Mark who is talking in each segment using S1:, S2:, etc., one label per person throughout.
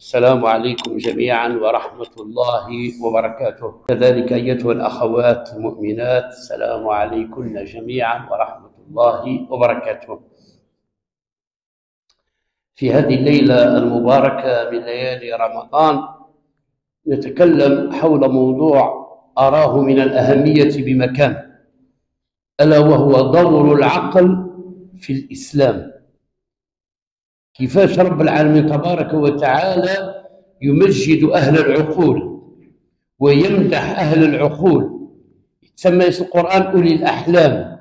S1: السلام عليكم جميعا ورحمة الله وبركاته. كذلك أيتها الأخوات المؤمنات، السلام عليكم جميعا ورحمة الله وبركاته. في هذه الليلة المباركة من ليالي رمضان نتكلم حول موضوع أراه من الأهمية بمكان، ألا وهو دور العقل في الإسلام. كيفاش رب العالمين تبارك وتعالى يمجد أهل العقول ويمدح أهل العقول. يتسمى اسم القرآن أولي الأحلام،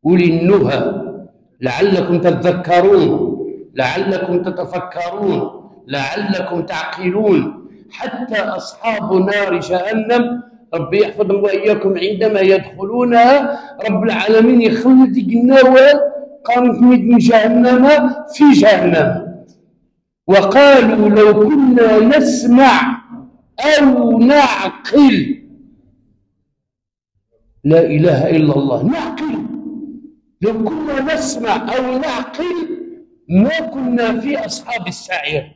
S1: أولي النهى، لعلكم تذكرون، لعلكم تتفكرون، لعلكم تعقلون. حتى أصحاب نار جهنم ربي يحفظهم وإياكم عندما يدخلونها رب العالمين يخلد النوى قامت من جهنم في جهنم. وقالوا لو كنا نسمع أو نعقل، لا إله إلا الله، نعقل. لو كنا نسمع أو نعقل ما كنا في أصحاب السعير.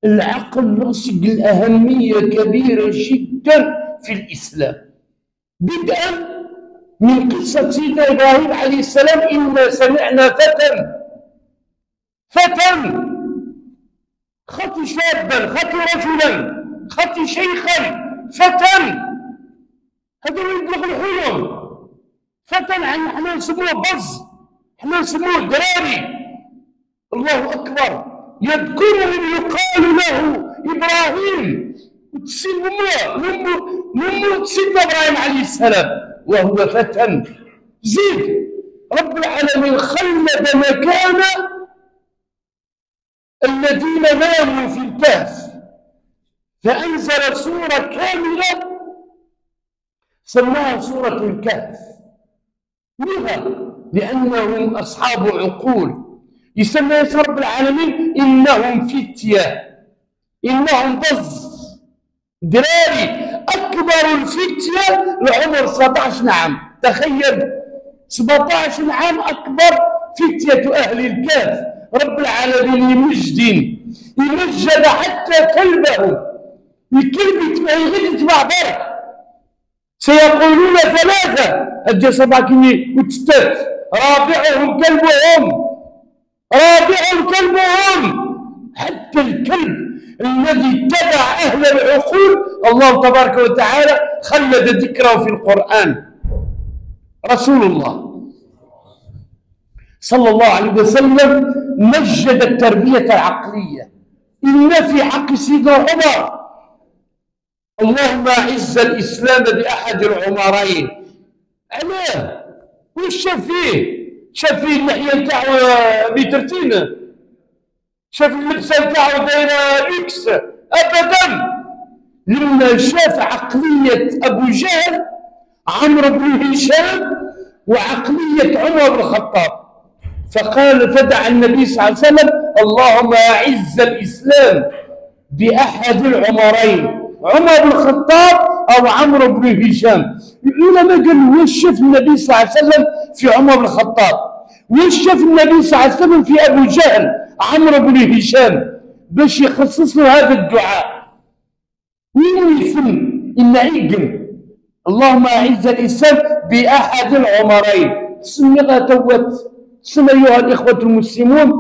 S1: العقل رصد الأهمية كبيرة جدا في الإسلام، بدءا من قصة سيدنا إبراهيم عليه السلام: إنا سمعنا فتى خطي شابا، خطي رجلا، خطي شيخا، فتى. هذا يبلغ الحلم. فتى احنا نسموه بز، احنا نسموه دراري. الله أكبر. يذكرهم يقال له إبراهيم، نمو سيدنا إبراهيم عليه السلام وهو فتى. زيد رب العالمين خلد مكان الذين ناموا في الكهف فأنزل سورة كاملة سماها سورة الكهف. لذا لأنهم أصحاب عقول. يسمى رب العالمين إنهم فتية، إنهم بز، دراري. أكبر الفتية لعمر 17 عام. تخيل 17 عام أكبر فتية أهل الكهف. رب العالمين يمجد حتى كلبه. الكلب يغير يتبع برك. سيقولون ثلاثة أجي صباكني وتستات رابعهم كلبهم. حتى الكلب الذي اتبع أهل العقول الله تبارك وتعالى خلد ذكره في القرآن. رسول الله صلى الله عليه وسلم مجد التربية العقلية. إن في حق سيدنا عمر: اللهم أعز الإسلام بأحد العمرين. علاه؟ وش شاف فيه؟ شاف فيه اللحية نتاعو مترتين؟ شاف اللبسة نتاعو دايرة إكس؟ أبدا. لما شاف عقلية أبو جهل، عمرو بن هشام، وعقلية عمر بن الخطاب، فقال فدعا النبي صلى الله عليه وسلم: اللهم أعز الإسلام بأحد العمرين، عمر بن الخطاب أو عمرو بن هشام. العلماء قالوا: وش شاف النبي صلى الله عليه وسلم في عمر بن الخطاب؟ وش شاف النبي صلى الله عليه وسلم في أبو جهل عمرو بن هشام باش يخصص له هذا الدعاء؟ وين يفهم إن عيقن اللهم أعز الإسلام بأحد العمرين؟ سميها توت. سمى أيها الإخوة المسلمون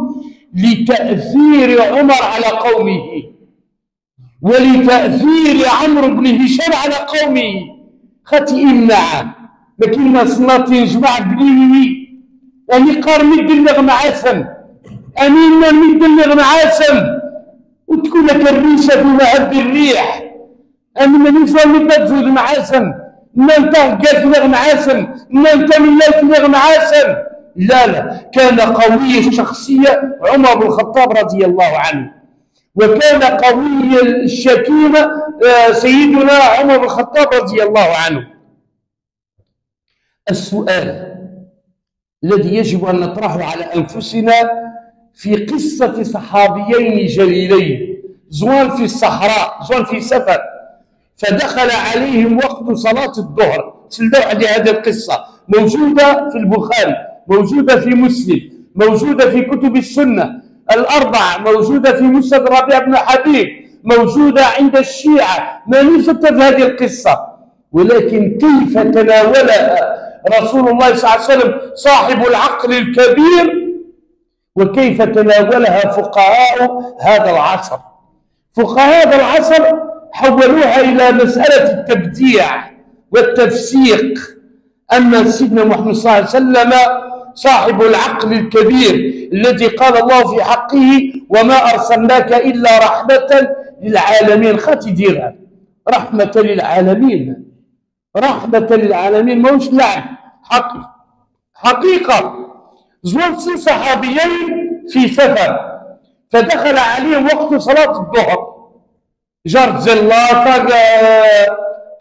S1: لتأثير عمر على قومه ولتأثير عمرو بن هشام على قومه. خاتي إمنع لكن صناتي جماعة بليوي أني قار مد النغم عاسم، أني مد النغم عاسم، وتكون لك الريشة في مهب الريح. أنا من يفهم مد تزود معاسم، ما انت قال نغم عاسم، ما انت من لا نغم عاسم. لا، كان قوي الشخصية عمر بن الخطاب رضي الله عنه، وكان قوي الشكيمة سيدنا عمر بن الخطاب رضي الله عنه. السؤال الذي يجب أن نطرحه على أنفسنا في قصة صحابيين جليلين زوان في الصحراء، زوان في سفر، فدخل عليهم وقت صلاة الظهر. سلدوا على هذه القصة، موجودة في البخاري، موجودة في مسلم، موجودة في كتب السنة الأربعة، موجودة في مسند ربيع بن حبيب، موجودة عند الشيعة، ما نزلت في هذه القصة، ولكن كيف تناولها رسول الله صلى الله عليه وسلم صاحب العقل الكبير، وكيف تناولها فقهاء هذا العصر. فقهاء هذا العصر حولوها إلى مسألة التبديع والتفسيق، أن سيدنا محمد صلى الله عليه وسلم صاحب العقل الكبير الذي قال الله في حقه وما أرسلناك إلا رحمة للعالمين. خاتي ديرها رحمة للعالمين، رحمة للعالمين، موش لعب، حقيقة. زوج صحابيين في سفر، فدخل عليهم وقت صلاة الظهر، جار زلاطة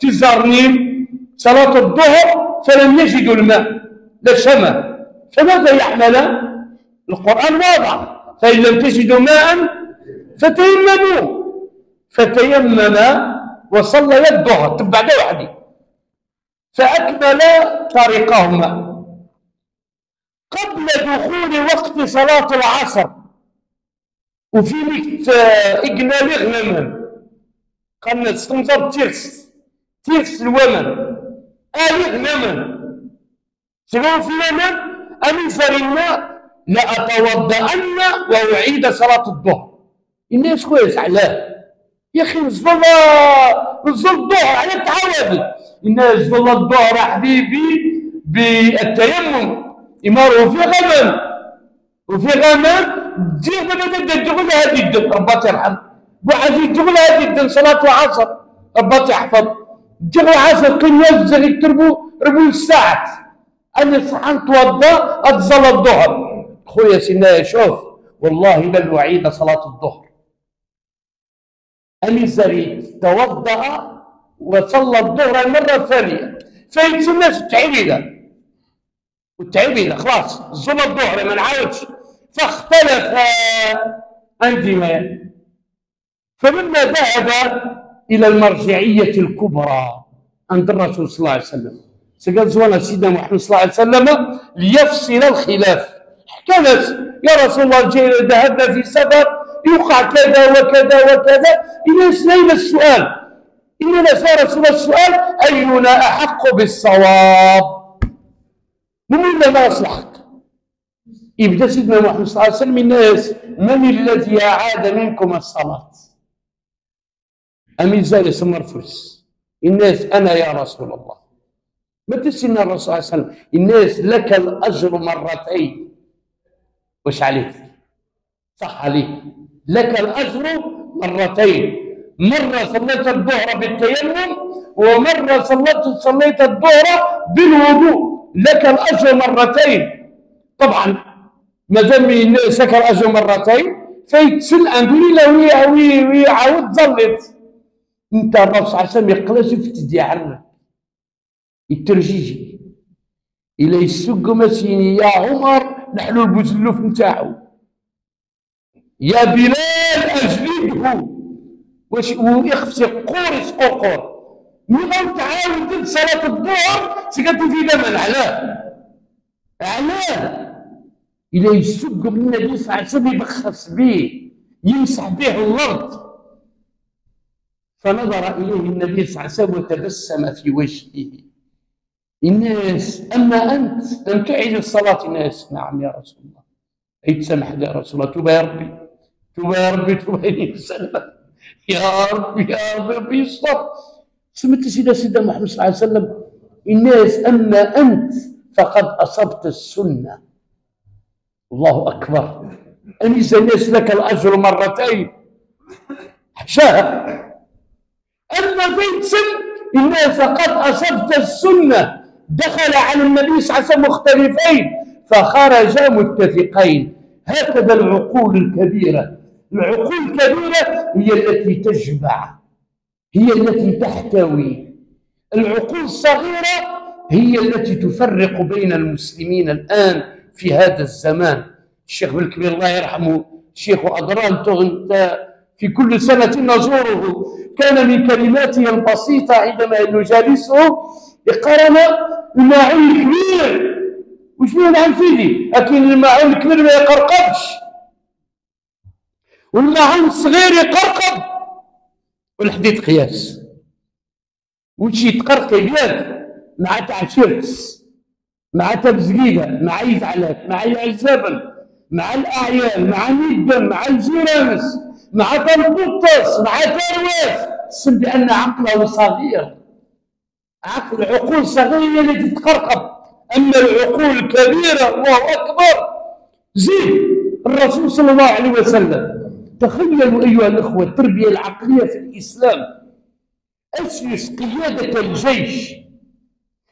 S1: تزرنيم صلاة الظهر، فلم يجدوا الماء لا شمع، فماذا يعملان؟ القرآن واضح، فإن لم تجدوا ماء فتيمم وصلى الظهر تبع وحدي، فأكمل طريقهما. قبل دخول وقت صلاة العصر وفي وقت إجمالي غنمهم قالنا استنظر تيرس الومن غنمهم سواء في الومن أمن فرنا لأتوضأن وأعيد صلاة الظهر. الناس كويس علاه يا أخي نزل الظهر على تعود، الناس نزل الظهر حبيبي بالتيمم يمروا في غمام وفي غمام تجي بدأت تدخل هذه الدم ربي ترحم وعزيز تدخل هذه الدم صلاة العصر ربي تحفظ تجي العصر قيم يوزع يكتربوا ربع الساعات أنا صحن توضأ أتزل الظهر. خويا سيدنا شوف والله لن أعيد صلاة الظهر. أني زريت توضأ وصلى الظهر المرة الثانية، فايت الناس والتعبيدة خلاص صلى الظهر ما نعاودش، فاختلف عندي ما. فلما ذهب إلى المرجعية الكبرى عند الرسول صلى الله عليه وسلم، سقال زوانا سيدنا محمد صلى الله عليه وسلم ليفصل الخلاف، حكى ناس يا رسول الله ذهبنا في سفر يوقع كذا وكذا وكذا، إلى السؤال إننا صار السؤال أينا أحق بالصواب؟ من ما يصلحك؟ يبدأ سيدنا محمد صلى الله عليه وسلم الناس من الذي أعاد منكم الصلاة؟ أمين زال يسمى مرفوس الناس أنا يا رسول الله. متى سيدنا الرسول صلى الله عليه وسلم الناس لك الأجر مرتين. وش عليك؟ صح عليك لك الأجر مرتين، مرة صليت الظهر بالتيمم ومرة صليت الظهر بالوضوء، لك الأجر مرتين. طبعا ما دام الناس لك الأجر مرتين فيتسل عنده ويعاود ظلت. انت الرسول صلى الله عليه وسلم يقلس في تديعنا الترجيجي إلى يسق مسيني يا عمر نحلو البوزلوف نتاعو يا بلال أجلده ويخفي قورس قور من تعاود صلاة الظهر سكت في دم علاه إلى يسق من النبي صلى الله عليه وسلم يبخس به يمسح به الأرض. فنظر إليه النبي صلى الله عليه وسلم وتبسم في وجهه. الناس أما أنت لم تعيد الصلاة؟ الناس نعم يا رسول الله. أي تسامح يا رسول الله، توبة يا ربي توبة يا ربي توبة يا ربي يستر. سمعت سيدنا محمد صلى الله عليه وسلم الناس أما أنت فقد أصبت السنة. الله أكبر. أليس الناس لك الأجر مرتين؟ حشاها. أما في سن الناس قد أصبت السنة، دخل على النبي صلى الله عليه وسلم مختلفين فخرجا متفقين. هكذا العقول الكبيرة. العقول الكبيرة هي التي تجمع، هي التي تحتوي. العقول الصغيرة هي التي تفرق بين المسلمين الآن في هذا الزمان. الشيخ بالكبير الله يرحمه الشيخ أدران في كل سنة نزوره كان من كلماته البسيطة عندما نجالسه يقرأنا الماعون الكبير. وش فيه نعم فيدي؟ لكن الماعون الكبير ما يقرقبش والماعون الصغير يقرقب. والحديد قياس، وشي تقرقي بيد مع تاع شركس، مع تبزقيده، مع يزعلات، مع يعزبن، مع الاعيان، مع ندم، مع الجيرانس، مع تنبطس، مع ترويس، تسم بان عقله صغير. عقول صغيره اللي تتقرقب، اما العقول الكبيره الله اكبر. زيد الرسول صلى الله عليه وسلم، تخيلوا ايها الاخوه التربيه العقليه في الاسلام. اسس قياده الجيش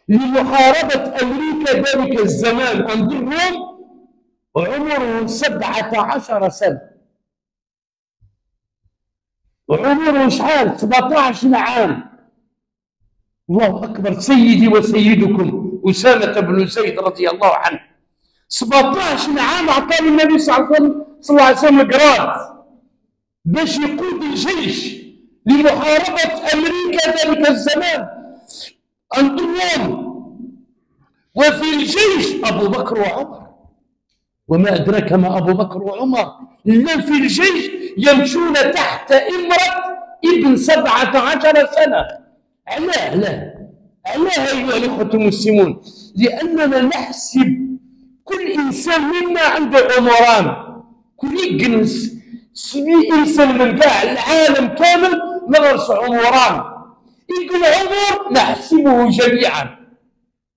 S1: لمحاربه امريكا ذلك الزمان عند الروم وعمره 17 سنه. وعمره شحال؟ 17 عام. الله اكبر. سيدي وسيدكم اسامه بن زيد رضي الله عنه 17 عام اعطاني النبي صلى الله عليه وسلم القرار باش يقود الجيش لمحاربه امريكا ذلك الزمان عند الروم. وفي الجيش ابو بكر وعمر، وما ادراك ما ابو بكر وعمر. لا في الجيش يمشون تحت امره ابن 17 سنه. علاه؟ علاه ايها الاخوه المسلمون؟ لاننا نحسب كل انسان منا عنده عمران. كل جنس انسان من كاع العالم كامل نغرس عمران. يقول عمر نحسبه جميعا،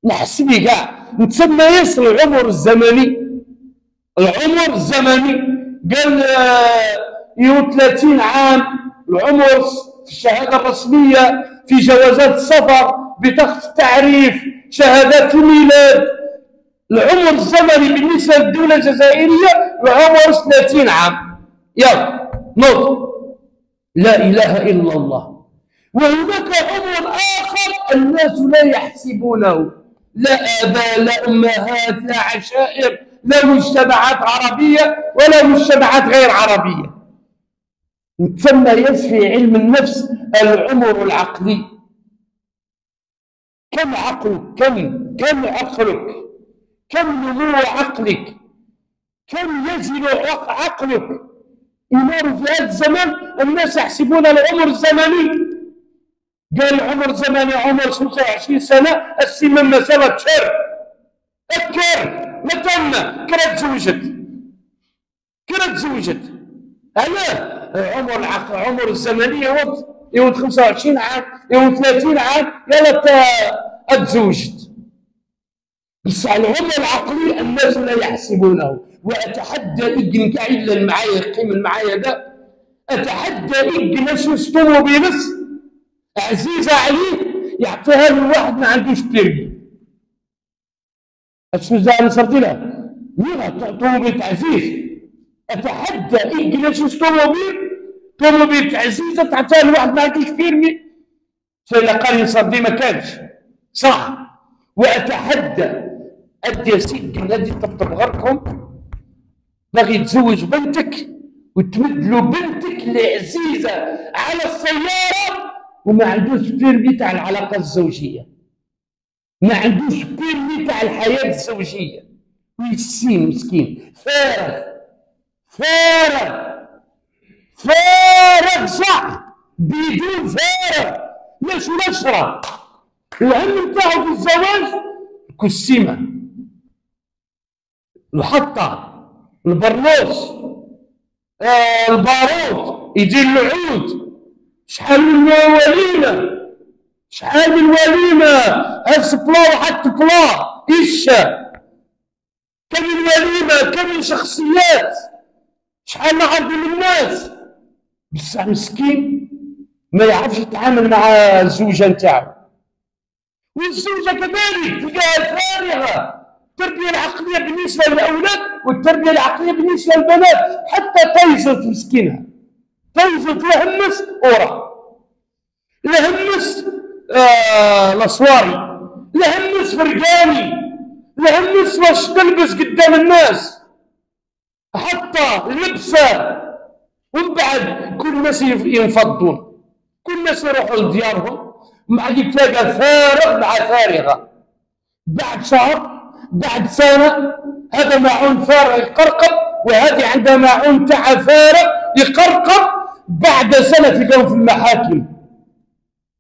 S1: نحسبه كاع، نتسمى يصل العمر الزمني. العمر الزمني قال 30 عام العمر في الشهاده الرسميه، في جوازات السفر، بطاقه التعريف، شهادات الميلاد. العمر الزمني بالنسبه للدوله الجزائريه العمر 30 عام. يلا نوض. لا اله الا الله. وهناك عمر اخر الناس لا يحسبونه، لا اباء، لا امهات، لا عشائر، لا مجتمعات عربيه ولا مجتمعات غير عربيه. تسمى يسفي علم النفس العمر العقلي. كم عقلك؟ كم عقلك؟ كم نمو عقلك؟ كم يزن عقلك؟ يمر في هذا الزمان الناس يحسبون العمر الزمني. قال العمر الزمني عمر 25 سنه، السمن مسألة شر. أذكر متى كرة تزوجت. علاه؟ عمر الزمني يود 25 عام، يود 30 عام، يلا تزوجت. بس العمر العقلي الناس لا يحسبونه. واتحدى ابن كعيل المعايا يقيم المعايا ذا، اتحدى ابن شو بنص عزيزه عليه يعطيها لواحد ما عندوش بيرمي. السوزان صرتي لها ميغا طوموبيل عزيز. اتحدى ابن شو طوموبيل عزيزه تعطيها لواحد ما عندوش بيرمي. سيلا قال صردي ما كانش صح. واتحدى ادي سيدي نادي طبطب غركم باغي تزوج بنتك وتمد له بنتك اللي عزيزه على السياره وما عندوش بيرمي تاع العلاقه الزوجيه، ما عندوش بيرمي تاع الحياه الزوجيه. ويسين مسكين فارغ صح، بدون فارغ مش نشره. الهم نتاعو في الزواج الكسيمه، الحطه، البرنوس، البارود، يدير العود. شحال من وليمه هز بلا وحط بلا إيشا. كم من وليمه، كم من شخصيات، شحال نعرف من الناس. بصح مسكين ما يعرفش يتعامل مع الزوجه نتاعو. والزوجه كذلك تلقاها فارغه. التربيه العقليه بالنسبه للاولاد والتربيه العقليه بالنسبه للبنات. حتى تيزت مسكينها، تيزت لهمس اورا، لهمس الاسواري، لهمس فرقاني، لهمس واش تلبس قدام الناس، حتى لبسه. ومن بعد كل الناس ينفضون، كل الناس يروحوا لديارهم، مع تلاقى فارغ مع فارغه. بعد شهر، بعد سنه، هذا معون فارغ يقرقب، وهذه عندها معون تاع فارغ يقرقب. بعد سنة تلقاهم في المحاكم.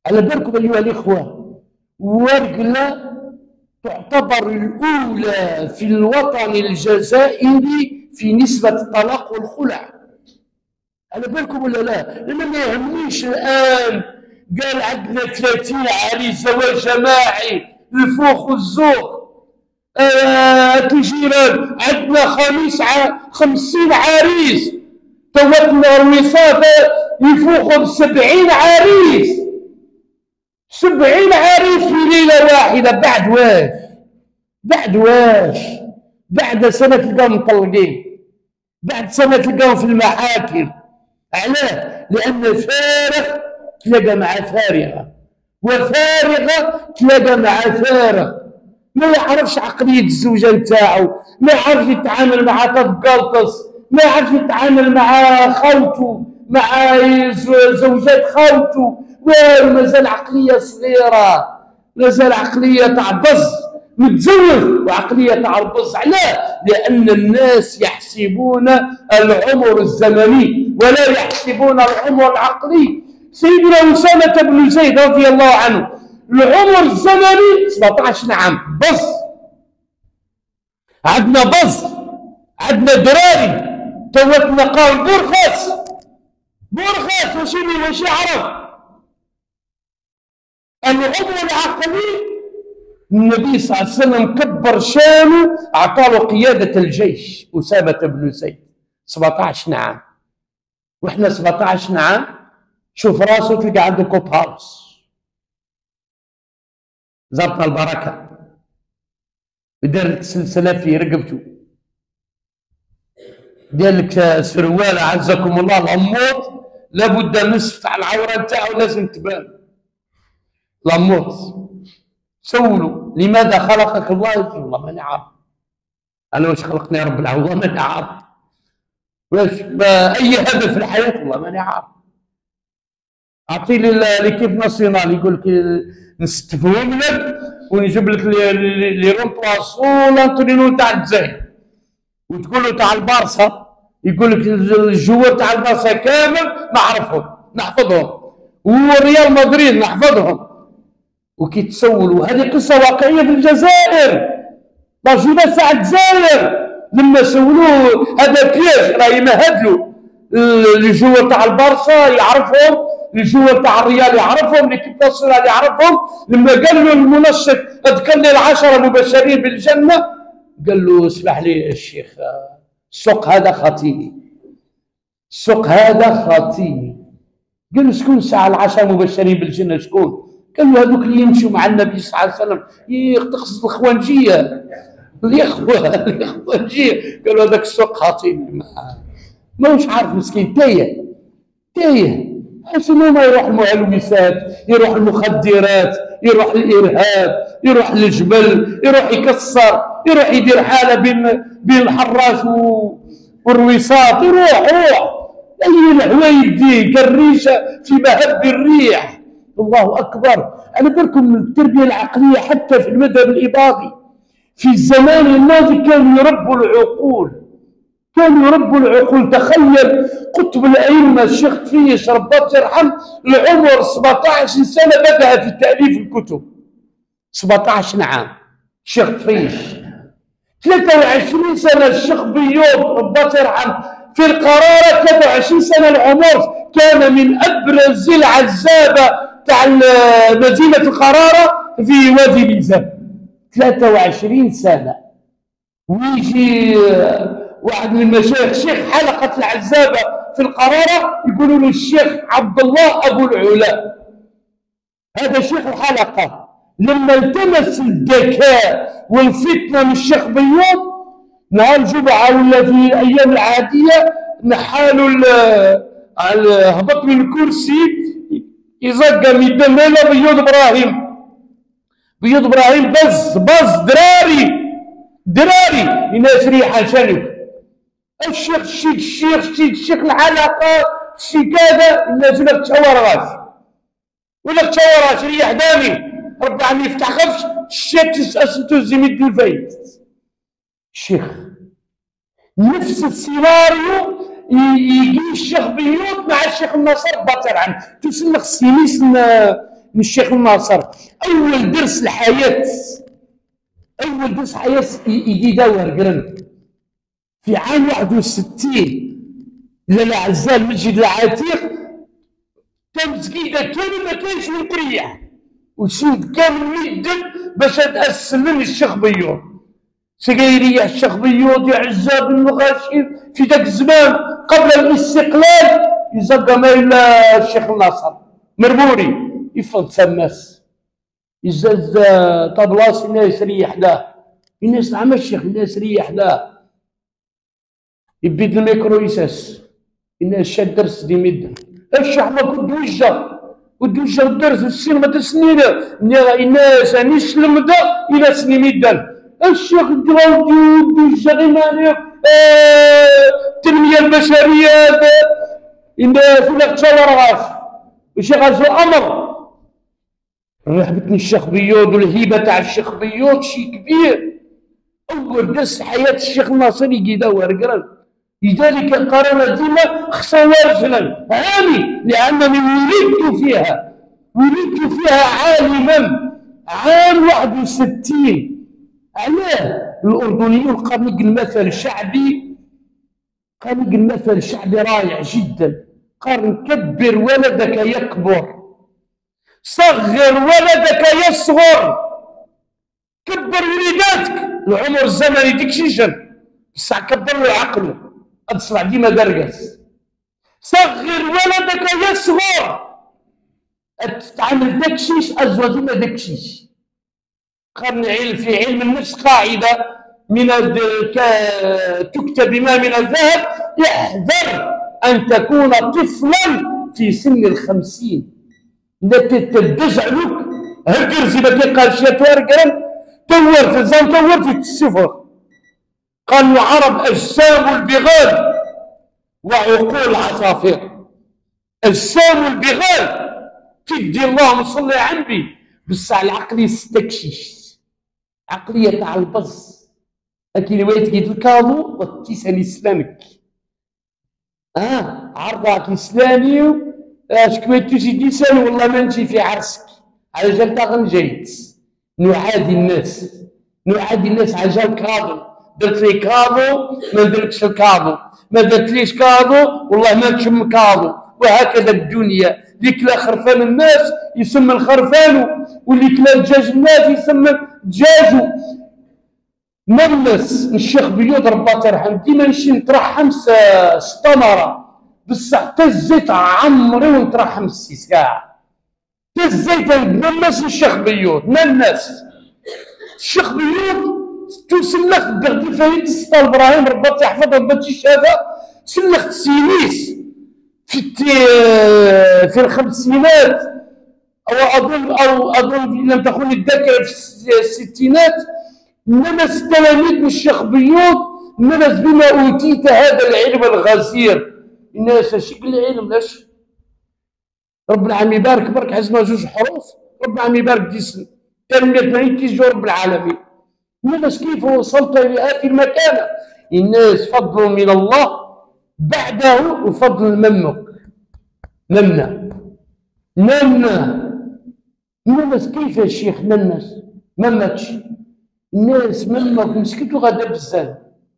S1: على بالكم أيها الإخوة، ورقلة تعتبر الأولى في الوطن الجزائري في نسبة الطلاق والخلع. على بالكم ولا لا؟ لما ما يهمنيش الآن قال عندنا 30 عريس زواج جماعي الفوخ والزوق، الجيران عندنا 50 عريس، توتنا الوصافة يفوخوا ب70 عريس، 70 عريس في ليلة واحدة. بعد واش؟ بعد واش؟ بعد سنة تلقاهم مطلقين، بعد سنة تلقاهم في المحاكم. علاه؟ لأن فارغ تلقى مع فارغة، وفارغة تلقى مع فارغ. ما يعرفش عقلية الزوجة نتاعو، ما يعرفش يتعامل مع تفقلطس، ما يعرفش يتعامل مع خوته، مع زوجات خوته، ومازال عقلية صغيرة، مازال عقلية تاع بز، متزوج وعقلية تاع البز. علاه؟ لأن الناس يحسبون العمر الزمني ولا يحسبون العمر العقلي. سيدنا أسامة بن زيد رضي الله عنه العمر الزمني 17 عام بس. عندنا بز، عندنا دراري توتنا قال بورخاس واش يعرف العمر العقلي. النبي صلى الله عليه وسلم كبر شانه، اعطاه قيادة الجيش أسامة بن زيد 17 عام، واحنا 17 عام شوف راسه تلقى عنده كوب هاوس، زرطنا البركة، يدير لك سلسلة في رقبته، يدير لك سروالة عزكم الله الأموط لابد نصف تاع العورة نتاعو لازم تبان. الأموط سولوا لماذا خلقك الله؟ يقول الله ماني عارف، أنا واش خلقني رب العالمين؟ والله ماني عارف. واش أي هدف في الحياة؟ والله ماني عارف. أعطي لي ليكيب ناسيونال يقول لك نستفهم لك ونجيب لك لي رومبلاسون لانترينو تاع الجزائر، وتقول له تاع البارسا يقول لك الجوار تاع البارسا كامل نعرفهم نحفظهم، وريال مدريد نحفظهم. وكي تسولوا هذه قصه واقعيه في الجزائر، لا جوناس تاع الجزائر لما سولوه هذا كياش راه يمهد له الجوار تاع البارسا يعرفهم، الجوار تاع الريال يعرفهم، ليكيب ناسيونال يعرفهم. لما قال له المنشط اذكر لي ال10 مبشرين بالجنه، قال له اسمح لي الشيخ السوق هذا خطيني، السوق هذا خطيني. قال له شكون ساعة ال10 مبشرين بالجنه شكون؟ قال له هذوك اللي يمشوا مع النبي صلى الله عليه وسلم. تقصد الاخوانجيه، الاخوانجيه. قال له هذاك السوق خطيني، ماهوش عارف مسكين، تايه. شنو ما يروح المعلومات، يروح المخدرات، يروح الارهاب، يروح للجبل، يروح يكسر، يروح يدير حاله بين الحراش والرويصات، يروح اي الحوايج دي كالريشه في مهب الريح. الله اكبر. على بالكم التربيه العقليه حتى في المذهب الاباضي في الزمان الماضي كانوا يربوا العقول، تخيل قطب الأئمة الشيخ طفيش رباه يرحم العمر 17 سنة بدأ في تأليف الكتب، 17 عام الشيخ طفيش، 23 سنة الشيخ بيوض رباه يرحم في القرارة، 23 سنة العمر كان من أبرز العزابة تاع مدينة القرارة في وادي ميزان، 23 سنة. ويجي واحد من المشايخ شيخ حلقة العزابة في القرارة يقولوا له الشيخ عبد الله أبو العلا، هذا شيخ الحلقة. لما التمس الذكاء والفتنة من الشيخ بيوض نهار الجمعة ولا في الأيام العادية نحالوا هبط من الكرسي يزقى ميدان ليلة بيوض إبراهيم بز دراري الناس ريحة شنو الشيخ الشيخ الحلقة الشيخ كذا الناس ولا تشورش ريح دامي ربي عم يفتح خفش الشيخ اسمتو زميد الفايت. الشيخ نفس السيناريو يجي الشيخ بيوت مع الشيخ الناصر باطر عنه تسلخ السينيس من الشيخ الناصر. اول درس الحياه، اول درس حياه يجي داور قرن في عام 61 للاعزاء المسجد العتيق. تمسكيده كامل ما كانش من تريح وسود كامل يدم باش تاسلم الشيخ بيوت. سقيرية الشيخ بيوت يا عزاب المغاشر في ذاك الزمان قبل الاستقلال يزقى ما إلا الشيخ الناصر مرموري يفض سماس يزاز طبلاص الناس ريح له الناس نعم الشيخ الناس ريح له يبيد الميكرو يساس الناس شاد درس دي مدة الشيخ ما كنت وجه الدرس السينما تسنينه الناس نسلم دا إلى سني مدة الشيخ دراودي الشغيماني التنمية البشرية الناس ولا تشاورغاش الشيخ هذا الأمر رحبتني الشيخ بيوت والهيبة تاع الشيخ بيوت شي كبير. أول درس حياة الشيخ الناصري يجي دور قرن لذلك قرر ديما خصها رجلا عامي لأنني ولدت فيها عالما عام 61. علاه الأردنيون قالوا لك المثل الشعبي رائع جدا. قال كبر ولدك يكبر صغر ولدك يصغر. كبر وليداتك العمر الزمني ديك شيشن بصح كبر له عقله اتصلع ديما درقس. صغر ولدك يصغر تتعامل داكشيش ازوا ديما داكشيش. قرن في علم النفس قاعدة تكتب ما من الذهب احذر أن تكون طفلا في سن 50. لا تدجعلك هكر زي ما قال شاتوار قال تور في السفر. قال العرب أجسام البغال وعقول العصافير. أجسام البغال تدي اللهم صل على النبي بصح العقل يستكشش عقلية تاع البز لكن ويت قيت الكاظو والتيسان يسلمك عرضك يسلاني شكويت تجي لساني والله ما نمشي في عرسك على جال تاغن جيت نعادي الناس على جال كاظو درت لي كاظو ما درتش الكاظو ما درتليش كاظو والله ما نشم كاظو. وهكذا الدنيا اللي كلا خرفان الناس يسمى الخرفان واللي كلا دجاج الناس يسمى دجاجو. نمس الشيخ بيوت ربي ترحم ديما نمشي نترحم ستمرة بصح تزيت عمري ونترحم 6 ساعة تزيت نمس الشيخ بيوت نمس الشيخ بيوت تسلخت بغدي فايت ستار ابراهيم ربي تحفظ ربي تشافى سلخت سينيس في الخمسينات او اظن ان لم تخن الذاكره في الستينات. نمس تلاميذ من الشيخ بيوت نمس بما اوتيت هذا العلم الغزير. الناس شكل العلم لاش رب العالمين يبارك برك حزنا 2 حروف رب العالمين يبارك ديسن تنمية تيجي رب العالمين. نمس كيف وصلت الى هذه المكانه. الناس فضل من الله بعده وفضل منك نمس كيف يا شيخ نمتش الناس منك مسكتو غدا بزاف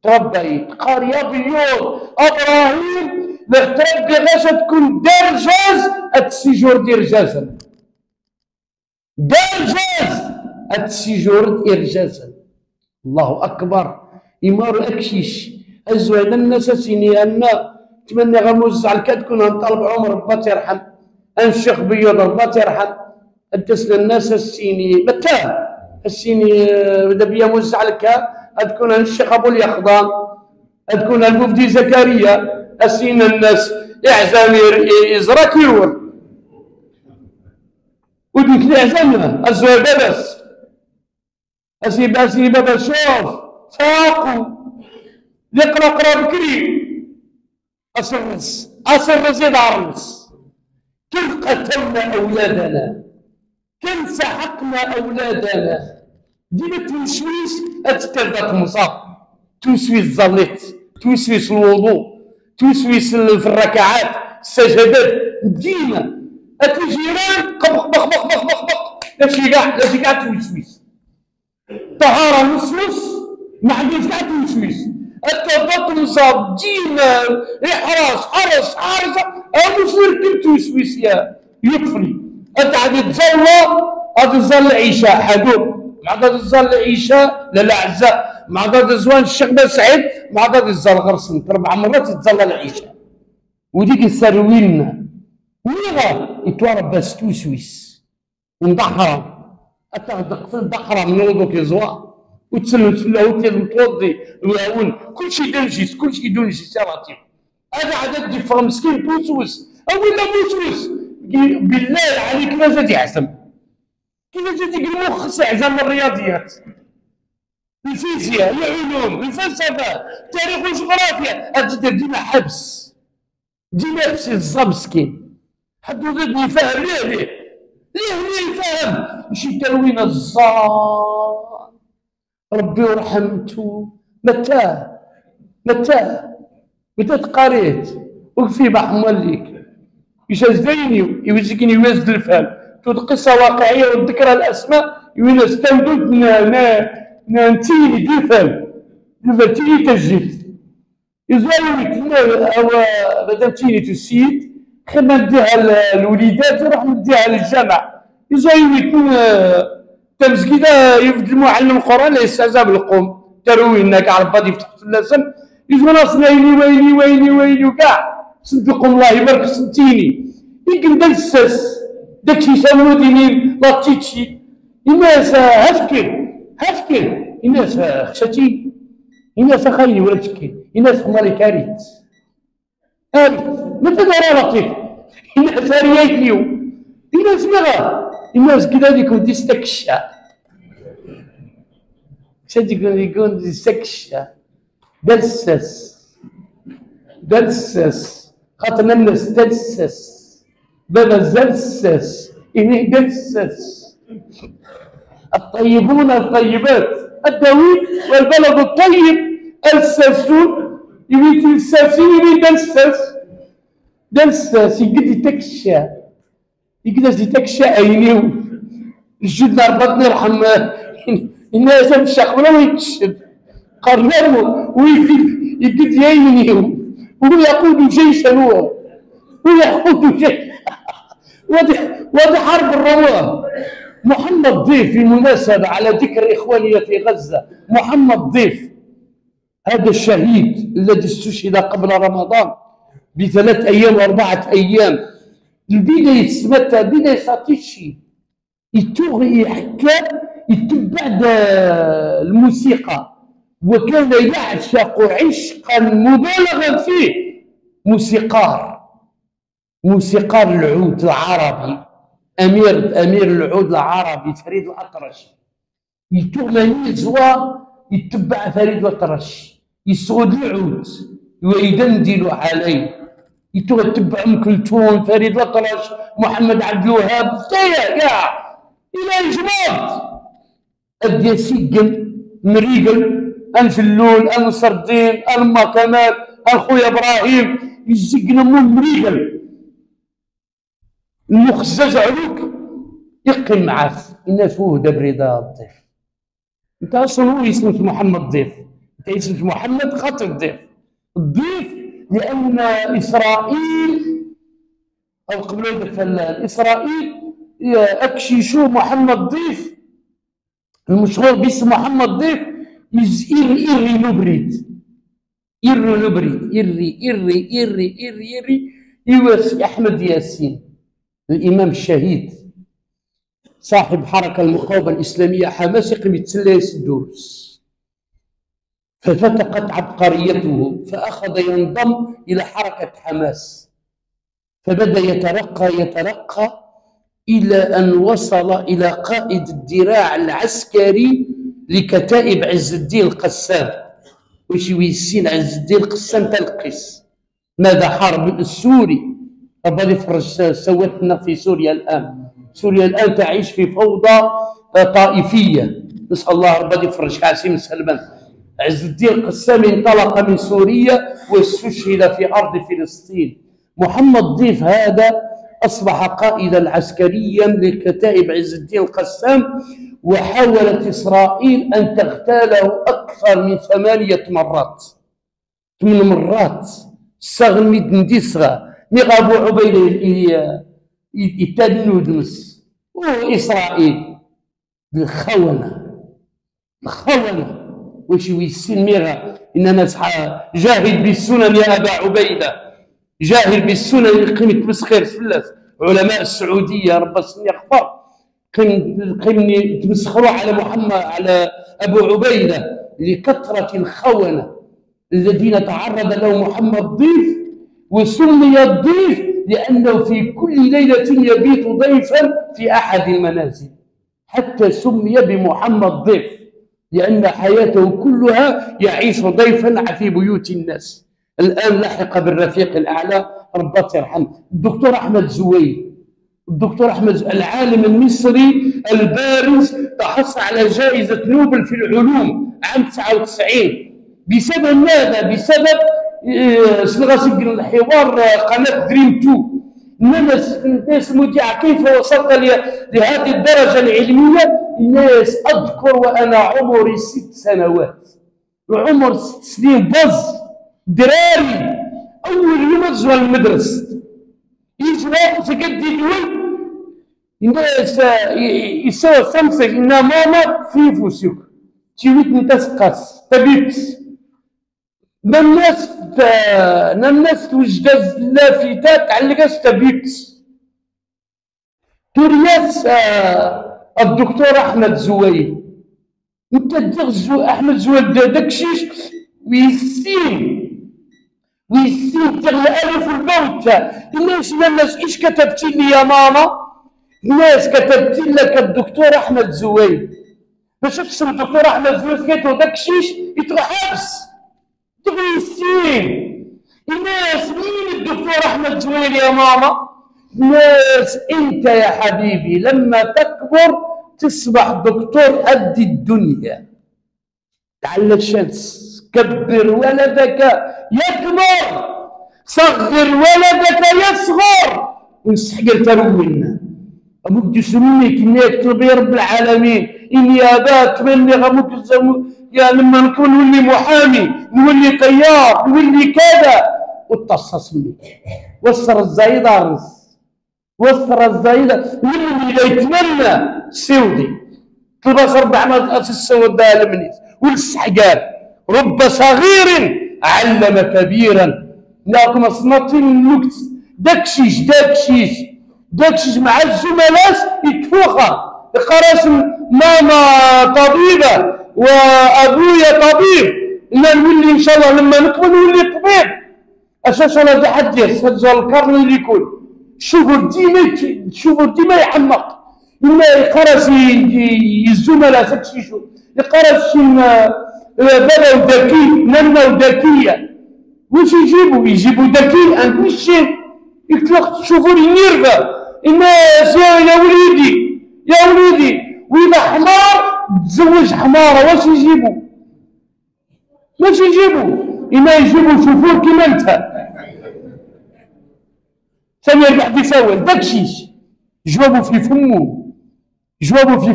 S1: تربيت قال يا بيوت ابراهيم لا تربي غاش تكون درجاز السيجور دير جازا السيجور دير جازا. الله اكبر يمار اكشيش ازوال الناس سيني ان تمنى غنوزع الكاد كنا نطلب عمر ربي ترحم الشيخ بيوت ربي ترحم الدس للناس السيني متى السيني بدا بيا موزع الكاد تكون الشيخ ابو اليقظان تكون المفتي زكريا السين الناس اعزام يزركيون وديك الاعزام الزوال بس اسي بابا شوف فاقوا يقرا بكري أسر زيد عرس. كم قتلنا أولادنا كم سحقنا أولادنا ديما توسويس أتكلم مصاب توسويس زليت توسويس الوضوء توسويس في الركعات السجدات ديما هاتلي جيران قبق بق بق بق بق بق لا شي كاع توسويس طهاره نص نص ما عندوش كاع توسويس التبط مصاب ديما حرس مش يركب توسويس يا يكفري انت غادي تصلى العشاء حدود مع غادي تصلي العشاء لا عزاء مع غادي زوان الشيخ بن سعيد مع غادي تصلي غرسن 4 مرات تصلى العشاء وديك السروين ويغا يتوارب باس توسويس ومدحرة حتى تقفل دحرة من وضوك يزوا وتسلم تفلا وتوضي ويعاون كلشي دنجيس كلشي دونجيس يا لطيف هذا عدد دفر مسكين توسوس او ولا موسوس بالله عليك ما زاد يعزم كيفاش زاد المخ يعزم الرياضيات الفيزياء العلوم الفلسفه التاريخ والجغرافيا هذا ديما حبس ديما حبس الزا مسكين حد ولد يفهم ليه يفهم شي تلوين الزار ربي ورحمته متى تقاريت وفي بح موليك يشاز ديني يوزكني يوزد الفهم تود قصة واقعية والذكرى الأسماء يوين استودت نانتيني دفل تيني تجد يزوي أو مادام تيني تسيد خلينا نديها الوليدات وراح نديها للجامع يزوي تمسكيدا يفد المعلم القرآن لا يستعزى بالقوم تروينا كاع ربي يفتح في اللسان يزوي ناصنا ويلي وكاع صدقوا الله يبارك سنتيني يمكن دلسس داكشي ساموديني لاتيتشي الناس هفكر الناس خشاتي الناس خايني ولا تشكي الناس حمالي كاريت ما تدار لطيف الناس ريايتنيو الناس مغا الناس كدا يكون ديستكشا شاد يكون ديستكشا دلسس خاطر الناس دلسس بابا زلسس إني دلسس الطيبون الطيبات الداوود والبلد الطيب الساسون يبي تلساسين يبي دلسس يقدر يتكشى عينيو الجد ربطني يرحم الناس مشاق ولا يتشد قرنه ويقد يعينيو ويقود جيشا وهذه حرب الرواه محمد ضيف بالمناسبة على ذكر إخواننا في غزة محمد ضيف هذا الشهيد الذي استشهد قبل رمضان ب3 أيام و4 أيام البداية سمتها بداية ساتيشي يتوغي يحكى يتبع الموسيقى وكان يعشق عشقا مبالغا فيه موسيقار العود العربي امير العود العربي فريد الأطرش يتوغماني زوا يتبع فريد الأطرش يسود العود ويدندن عليه يتبع ام كلثوم فريد الأطرش محمد عبد الوهاب كاع الى جماعه ادي سجن مريقل انفلول انصر الدين انما كمال اخويا ابراهيم يسجن امهم مريقل المخزز علوك يقم معاه الناس وهدى برضا الضيف انت اصلا هو اسمه محمد ضيف انت اسمك محمد خاطر الضيف لان اسرائيل او قبل ذلك اسرائيل اكشيشو محمد ضيف المشهور باسم محمد ضيف إري نبريد يواسي أحمد ياسين الإمام الشهيد صاحب حركة المقاومة الإسلامية حماس يقيم يتسلس الدروس ففتقت عبقريته فأخذ ينضم إلى حركة حماس فبدأ يترقى إلى أن وصل إلى قائد الدراع العسكري لكتائب عز الدين القسام وش يسين عز الدين القسام تلقس ماذا حارب السوري ربنا يفرج سوتنا في سوريا الآن تعيش في فوضى طائفية نسأل الله ربنا يفرج عاصم سلمان عز الدين قسام انطلق من سوريا واستشهد في أرض فلسطين. محمد ضيف هذا أصبح قائدا عسكريا لكتائب عز الدين القسام، وحاولت إسرائيل أن تغتاله أكثر من 8 مرات. 8 مرات استغل نديسغا مغابو عبيدة يتادنو دمس وإسرائيل الخونة واش يسين ميغا إننا جاهد بالسنن يا أبا عبيدة، جاهد بالسنن قيمة مسخير فلاس. علماء السعودية رب السن يغفر قيم يتمسخروا على محمد على أبو عبيدة لكثرة الخونة الذين تعرض له محمد ضيف. وسمي الضيف لأنه في كل ليلة يبيت ضيفا في أحد المنازل، حتى سمي بمحمد ضيف لأن حياته كلها يعيش ضيفا في بيوت الناس. الآن لحق بالرفيق الأعلى ربنا يرحمه الدكتور أحمد زويل. الدكتور أحمد العالم المصري البارز تحصل على جائزة نوبل في العلوم عام 99 بسبب ماذا؟ بسبب سنغسل الحوار قناة دريم 2. الناس مذيعة كيف وصلت لهذه الدرجة العلمية؟ الناس أذكر وأنا عمري 6 سنوات، وعمر 6 سنين بز دراري أول يوم أجوا المدرسة يجوا تقدي الولد الناس يسوى 5 إن ماما في فوسيك تيويت نتسقس تبيبس الناس توجد لافتات علقاش تبيبس تورياس الدكتور أحمد زويل. انت تدغ أحمد زويل داكشيش ويسين تغلى ألف الموتى. الناس إيش كتبتي لي يا ماما؟ الناس كتبت لك الدكتور أحمد زويل باش تسمى الدكتور أحمد زويل كيتو داكشيش يتحبس تبغي يسين. الناس مين الدكتور أحمد زويل يا ماما؟ ناس انت يا حبيبي لما تكبر تصبح دكتور قد الدنيا. تعال الشمس كبر ولدك يكبر، صغر ولدك يصغر، ونسحقر تروينا أبوك تسميني كنا يكتب يا رب العالمين إني أباك مني غموك يا لما نكون نولي محامي نولي طيار نولي كذا وتصصني وصر الزايدة رز وصر الزايدة اللي يتمنى السعودي تلبس 400 السود ده المنيس والسحقار رب صغير علم كبيرا. ناكم صنطين الوقت داكشيش مع الزملاء يتفوخر يقراش ماما طبيبة وأبويا طبيب إلا نولي إن شاء الله لما نكبر نولي طبيب. أساسا هذا حديث هذا القرن اللي يكون شوفوا ديما يحمق إلا يقراش الزملاء سكشيشو يقراش بلا ذكي نمنا وذكية واش يجيبوا ذكي عند وش يطلق تشوفوا النيرفة الناس يا وليدي وإذا حمار تزوج حمارة واش يجيبوا؟ إما يجيبوا شوفوه كيما أنت ثاني يربح بيساول داكشيش جوابوا في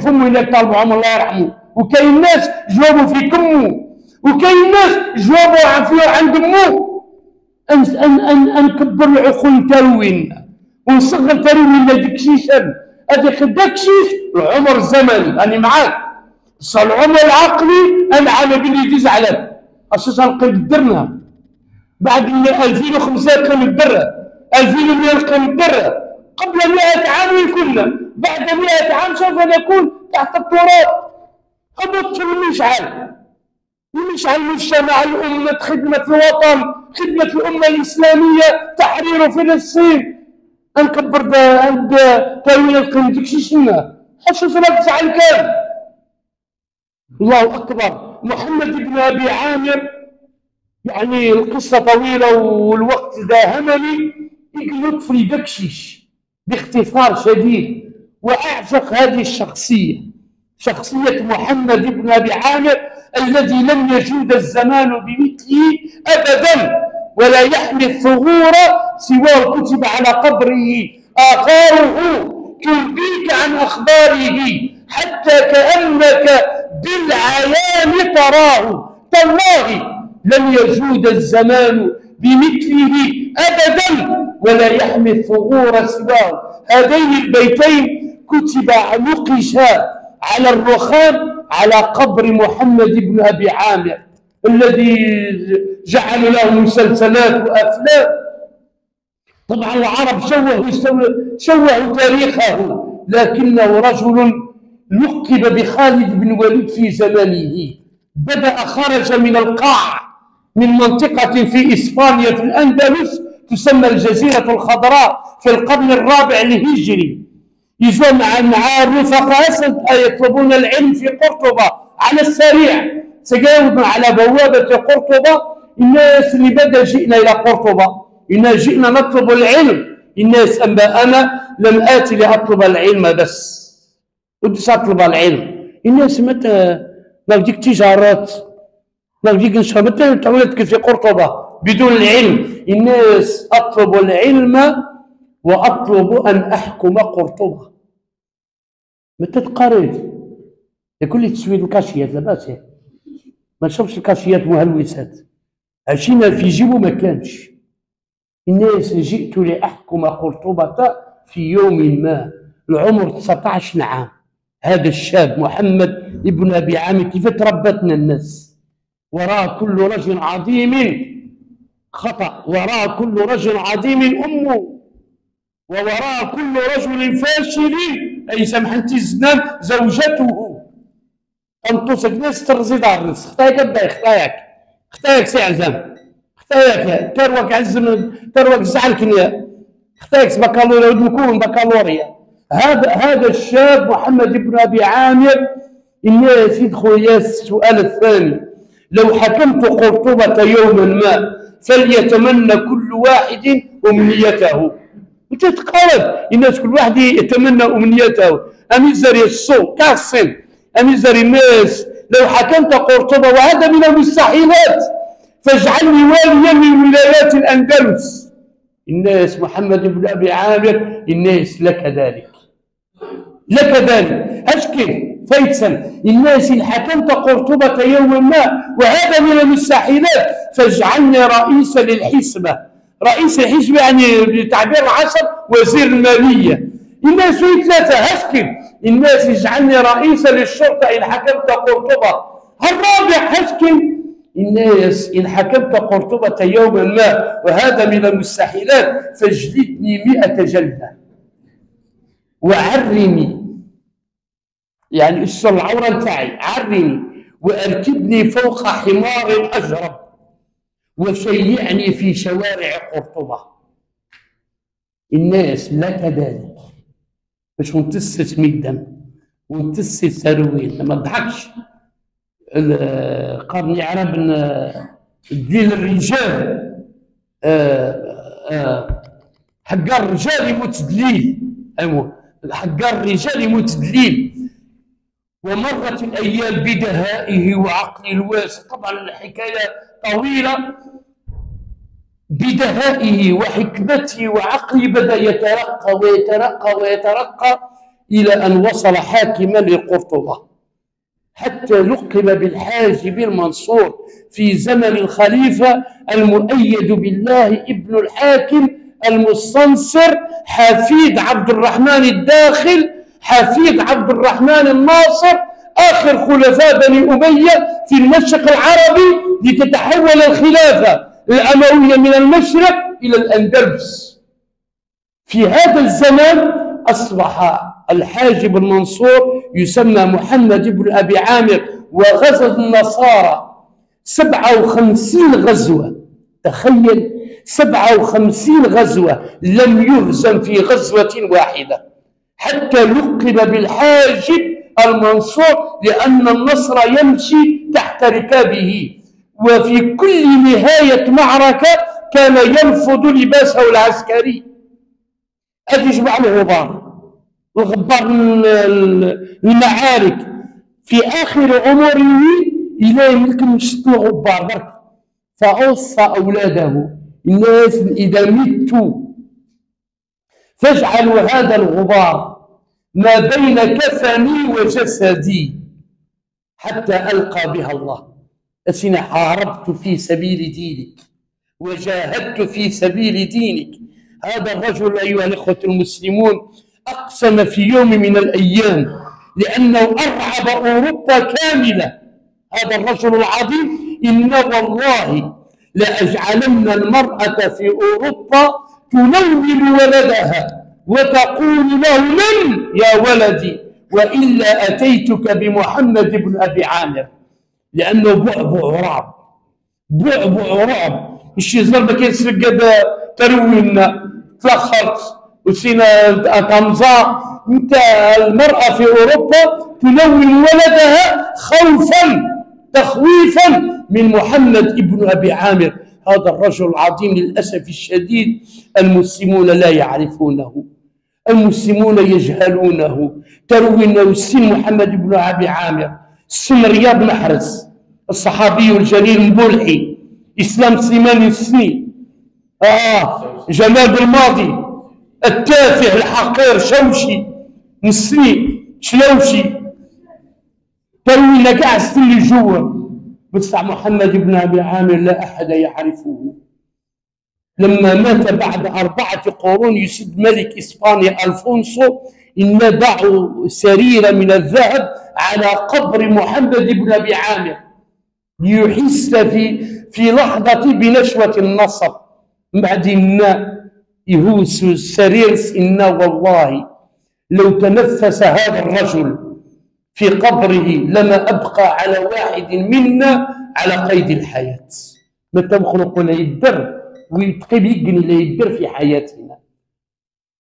S1: فمه إلا طالبوا عمر الله يرحمه. وكاين ناس جوابوا في كمه وكاين ناس جوابوا عند امه. نكبر العقول تروينا ونصغر تروينا داكشيشا هذاك داكشيش العمر الزمني راني معاك بصح العمر العقلي انا عامل باللي تزعلك اساسا نقدرنا بعد 2005 كندرها 2100 كندرها قبل 100 عام كنا بعد 100 عام سوف نكون تحت التراب. هبط المشعل مجتمع الأمة خدمة الوطن خدمة الأمة الإسلامية تحرير فلسطين نكبر عند تاويل القيم ديكشيشنا حشو صلاة تزعل كان. الله أكبر. محمد بن أبي عامر يعني القصة طويلة والوقت داهمني يقول في دكشيش باختصار شديد وأعشق هذه الشخصية شخصية محمد بن أبي عامر الذي لم يجود الزمان بمثله أبدا ولا يحمي الثغور سواه كتب على قبره آثاره تنبيك عن أخباره حتى كأنك بالعيان تراه. تالله لم يجود الزمان بمثله أبدا ولا يحمي الثغور سواه. هذين البيتين نقشا على الرخام على قبر محمد بن أبي عامر الذي جعل له مسلسلات وأفلام. طبعا العرب شوهوا تاريخه، لكنه رجل لقب بخالد بن وليد في زمانه. بدأ خرج من القاع من منطقة في إسبانيا في الأندلس تسمى الجزيرة الخضراء في القرن الرابع الهجري. يجوا مع الرفقاء يطلبون العلم في قرطبة على السريع. تجاوبنا على بوابة قرطبة الناس اللي بدأ جئنا إلى قرطبة، إنا جئنا نطلب العلم. الناس أنا لم آتي لأطلب العلم بس، وديش أطلب العلم. الناس متى ما بديك تجارات ما بديك نشرب متى تولدك في قرطبة بدون العلم. الناس أطلب العلم وأطلب أن أحكم قرطبة. متى تقارن يكون لي تسويد الكاشيات لاباس ما نشربش الكاشيات مهلوسات. عشينا في جيبه ما كانش. الناس جئت لأحكم قرطبة في يوم ما. العمر 19 عام. هذا الشاب محمد ابن أبي عامر كيف تربتنا الناس. وراء كل رجل عظيم خطأ، وراء كل رجل عظيم أمه، ووراء كل رجل فاشل أي سمحتي الزنان زوجته. أنتصك ناس ترزي دار الرزق. اختايك أبا اختايك سي عزام اختايك تروك عزم تروك زعلكني اختايك بكالوريا ودمكون بكالوريا. هذا الشاب محمد بن أبي عامر. الناس يدخل يا السؤال الثاني: لو حكمت قرطبة يوما ما فليتمنى كل واحد أمنيته. وتتقارب الناس كل واحد يتمنى أمنيته. أميزري الصوت كاسن أميزري الناس لو حكمت قرطبة وهذا من المستحيلات فاجعلني واليا من ولايات الأندلس. الناس محمد بن أبي عامر الناس لك ذلك أشكي فيتسن الناس إن حكمت قرطبة يوما ما وهذا من المستحيلات فاجعلني رئيسا للحسبة. رئيس الحزب يعني بتعبير العصر وزير المالية. الناس في ثلاثة هشكي الناس يجعلني رئيسا للشرطة إن حكمت قرطبة. الرابع هشكي الناس إن حكمت قرطبة يوما ما وهذا من المستحيلات فاجلدني 100 جلدة وعرني يعني اشتر العورة نتاعي عرني وأركبني فوق حمار أجرب وشيعني في شوارع قرطبة. الناس لا كذلك باش نتسس ميدان ونتسس سروين ما تضحكش. قرن يعرب الدين الرجال حق الرجال يموت دليل حق الرجال يموت دليل. ومرت الأيام بدهائه وعقل الواسع. طبعا الحكاية طويلة. بدهائه وحكمته وعقله بدأ يترقى ويترقى ويترقى إلى أن وصل حاكما لقرطبة حتى لقب بالحاجب المنصور في زمن الخليفة المؤيد بالله ابن الحاكم المستنصر حفيد عبد الرحمن الداخل حفيد عبد الرحمن الناصر آخر خلفاء بني أمية في المشرق العربي لتتحول الخلافة الأموية من المشرق إلى الأندلس. في هذا الزمان أصبح الحاجب المنصور يسمى محمد بن أبي عامر وغزا النصارى 57 غزوة. تخيل 57 غزوة لم يهزم في غزوة واحدة حتى لقب بالحاجب المنصور لأن النصر يمشي تحت ركابه. وفي كل نهاية معركة كان ينفض لباسه العسكري. أتجمع الغبار المعارك. في آخر عمره إلا يمكن نشد الغبار برك. فأوصى أولاده الناس إذا مت فاجعلوا هذا الغبار ما بين كفني وجسدي حتى ألقى بها الله. أسنا حاربت في سبيل دينك وجاهدت في سبيل دينك. هذا الرجل أيها الإخوة المسلمون أقسم في يوم من الأيام لأنه أرعب أوروبا كاملة. هذا الرجل العظيم إن والله لأجعلن المرأة في أوروبا تنوم ولدها وتقول له من يا ولدي وإلا أتيتك بمحمد بن أبي عامر. لأنه بعبع رعب، بعبع رعب. مش يزر ما كيسرق هذا تروين تلخرت وسينا طنزا. انت المرأة في أوروبا تنوم ولدها خوفا تخويفا من محمد ابن أبي عامر. هذا الرجل العظيم للأسف الشديد المسلمون لا يعرفونه، المسلمون يجهلونه. تروي أنه السن محمد بن أبي عامر، السن رياض محرز الصحابي الجليل مبولحي، إسلام سليماني السني، جمال الماضي التافه الحقير شوشي مسني شلوشي. تروي لنا كاع السن جوا. بصح محمد بن أبي عامر لا أحد يعرفه. لما مات بعد 4 قرون يسد ملك إسبانيا ألفونسو إن ضعوا سريرة من الذهب على قبر محمد بن أبي عامر ليحس في لحظة بنشوة النصر. من بعد ما يهوس السرير إن والله لو تنفس هذا الرجل في قبره لما أبقى على واحد منا على قيد الحياة. متى نخلق لا يدر ويتقي يقني لا يدر في حياتنا.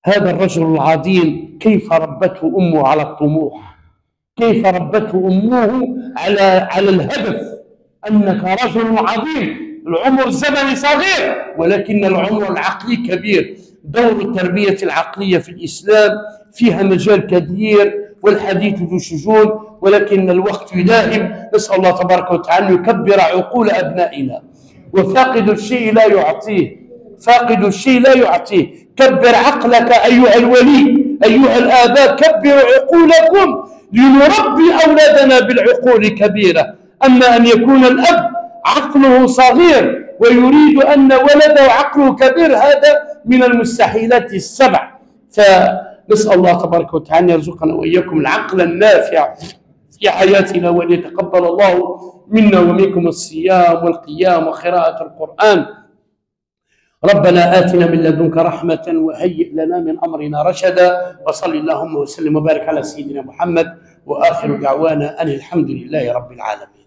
S1: هذا الرجل العظيم كيف ربته أمه على الطموح، كيف ربته أمه على الهدف. أنك رجل عظيم، العمر الزمني صغير ولكن العمر العقلي كبير. دور التربية العقلية في الإسلام فيها مجال كبير والحديث ذو شجون، ولكن الوقت يداهم. نسأل الله تبارك وتعالى أن يكبر عقول أبنائنا. وفاقد الشيء لا يعطيه، فاقد الشيء لا يعطيه. كبر عقلك أيها الولي، أيها الآباء كبروا عقولكم لنربي أولادنا بالعقول كبيرة. أما أن يكون الأب عقله صغير ويريد أن ولده عقله كبير هذا من المستحيلات السبع. فنسأل الله تبارك وتعالى يرزقنا وإياكم العقل النافع في حياتنا، وأن يتقبل الله منا ومنكم الصيام والقيام وقراءة القرآن. ربنا آتنا من لدنك رحمة وهيئ لنا من أمرنا رشدا. وصل اللهم وسلم وبارك على سيدنا محمد، وآخر دعوانا أن الحمد لله رب العالمين.